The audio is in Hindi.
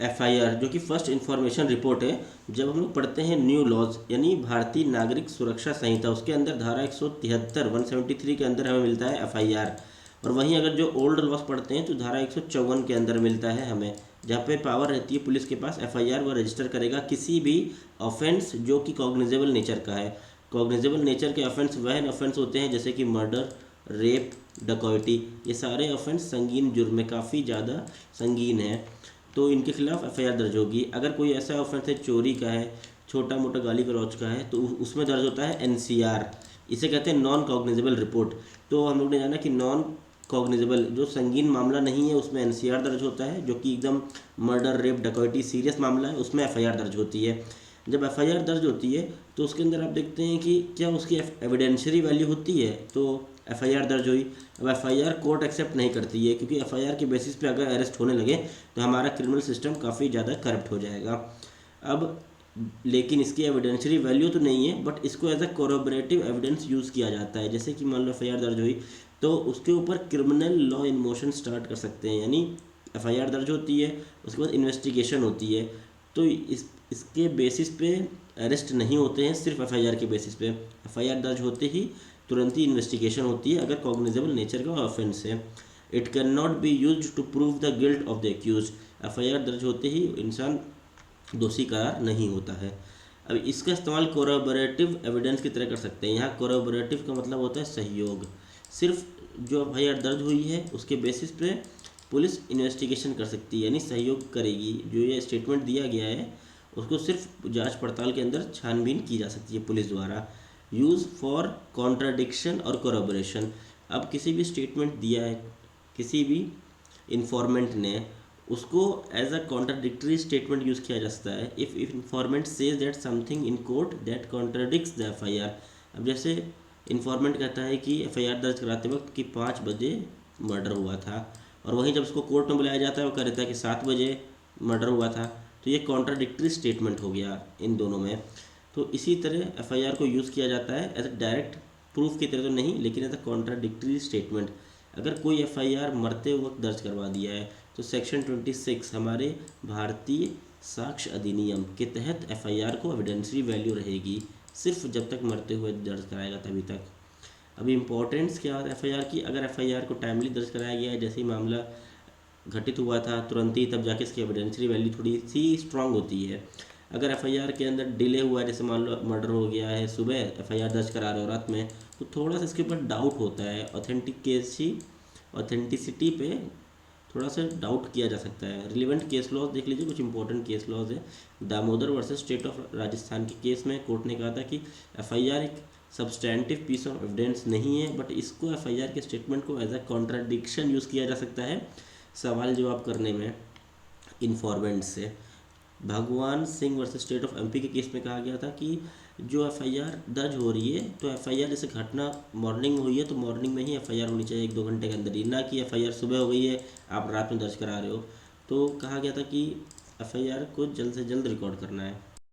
एफआईआर जो कि फर्स्ट इन्फॉर्मेशन रिपोर्ट है, जब हम लोग पढ़ते हैं न्यू लॉज यानी भारतीय नागरिक सुरक्षा संहिता, उसके अंदर धारा 173 173 के अंदर हमें मिलता है एफआईआर। और वहीं अगर जो ओल्ड लॉज पढ़ते हैं तो धारा 154 के अंदर मिलता है हमें, जहाँ पे पावर रहती है पुलिस के पास, एफआईआर वो रजिस्टर करेगा किसी भी ऑफेंस जो कि कॉग्निजेबल नेचर का है। कॉग्निजेबल नेचर के ऑफेंस वह ऑफेंस होते हैं जैसे कि मर्डर, रेप, डकैती, ये सारे ऑफेंस संगीन जुर्म में काफ़ी ज़्यादा संगीन है, तो इनके खिलाफ एफआईआर दर्ज होगी। अगर कोई ऐसा ऑफेंस है चोरी का है, छोटा मोटा गाली गलौज का है, तो उसमें दर्ज होता है एनसीआर, इसे कहते हैं नॉन कॉग्निजेबल रिपोर्ट। तो हम लोग ने जाना कि नॉन कॉग्निजेबल जो संगीन मामला नहीं है उसमें एनसीआर दर्ज होता है, जो कि एकदम मर्डर, रेप, डकैती सीरियस मामला है उसमें एफआईआर दर्ज होती है। जब एफआईआर दर्ज होती है तो उसके अंदर आप देखते हैं कि क्या उसकी एविडेंशियरी वैल्यू होती है, तो एफआईआर दर्ज हुई। अब एफआईआर कोर्ट एक्सेप्ट नहीं करती है, क्योंकि एफआईआर के बेसिस पे अगर अरेस्ट होने लगे तो हमारा क्रिमिनल सिस्टम काफ़ी ज़्यादा करप्ट हो जाएगा। अब लेकिन इसकी एविडेंशियरी वैल्यू तो नहीं है, बट इसको as a corroborative evidence use किया जाता है। जैसे कि मान लो एफआईआर दर्ज हुई तो उसके ऊपर criminal law in motion start कर सकते हैं, यानी एफआईआर दर्ज होती है, उसके बाद इन्वेस्टिगेशन होती है, तो इसके बेसिस पे अरेस्ट नहीं होते हैं, सिर्फ एफआईआर के बेसिस पे। एफआईआर दर्ज होते ही तुरंत ही इन्वेस्टिगेशन होती है अगर कॉग्निजेबल नेचर का ऑफेंस है। It can not be use to prove the guilt of the accuse. FIR दर्ज होते ही इंसान दोषी करार नहीं होता है। अब इसका इस्तेमाल कोरोबरेटिव एविडेंस की तरह कर सकते हैं। यहाँ कोरोबरेटिव का मतलब होता है सहयोग। सिर्फ जो एफआईआर दर्ज हुई है उसके बेसिस पे पुलिस इन्वेस्टिगेशन कर सकती है, यानी सहयोग करेगी। जो ये स्टेटमेंट दिया गया है उसको सिर्फ जांच पड़ताल के अंदर छानबीन की जा सकती है पुलिस द्वारा। यूज़ फॉर कॉन्ट्राडिक्शन और कोरोबरेशन। अब किसी भी स्टेटमेंट दिया है किसी भी इंफॉर्मेंट ने, उसको as a contradictory statement use किया जा सकता है। If informant says that something in court that contradicts the FIR. अब जैसे इंफॉर्मेंट कहता है कि एफआईआर दर्ज कराते वक्त कि 5 बजे मर्डर हुआ था, और वहीं जब उसको कोर्ट में बुलाया जाता है वो कह देता है कि 7 बजे मर्डर हुआ था, तो ये कॉन्ट्राडिक्टरी स्टेटमेंट हो गया इन दोनों में। तो इसी तरह एफआईआर को यूज़ किया जाता है एज अ डायरेक्ट प्रूफ की तरह तो नहीं, लेकिन एज अ कॉन्ट्राडिक्टरी स्टेटमेंट। अगर कोई एफआईआर मरते वक्त दर्ज करवा दिया है तो सेक्शन 26 हमारे भारतीय साक्ष्य अधिनियम के तहत एफआईआर को एविडेंशियरी वैल्यू रहेगी, सिर्फ जब तक मरते हुए दर्ज कराएगा तभी तक। अभी इम्पोर्टेंस क्या है एफआईआर की, अगर एफआईआर को टाइमली दर्ज कराया गया है, जैसे ही मामला घटित हुआ था तुरंत ही, तब जाके इसकी एविडेंशियरी वैल्यू थोड़ी सी स्ट्रांग होती है। अगर एफआईआर के अंदर डिले हुआ है, जैसे मान लो मर्डर हो गया है सुबह, एफआईआर दर्ज करा रहे हो रात में, तो थोड़ा सा इसके ऊपर डाउट होता है, ऑथेंटिसिटी पे थोड़ा सा डाउट किया जा सकता है। रिलेवेंट केस लॉज देख लीजिए, कुछ इंपॉर्टेंट केस लॉज है। Damodar versus state of Rajasthan के केस में कोर्ट ने कहा था कि एफआईआर एक सब्सटैंटिव पीस ऑफ एविडेंस नहीं है, बट इसको एफआईआर के स्टेटमेंट को एज अ कॉन्ट्राडिक्शन यूज़ किया जा सकता है सवाल जवाब करने में इन्फॉर्मेंट से। भगवान Singh versus state of MP के केस में कहा गया था कि जो एफआईआर दर्ज हो रही है, तो एफआईआर जैसे घटना मॉर्निंग में हुई है तो मॉर्निंग में ही एफआईआर होनी चाहिए, 1-2 घंटे के अंदर ही, ना कि एफआईआर सुबह हो गई है आप रात में दर्ज करा रहे हो। तो कहा गया था कि एफआईआर को जल्द से जल्द रिकॉर्ड करना है।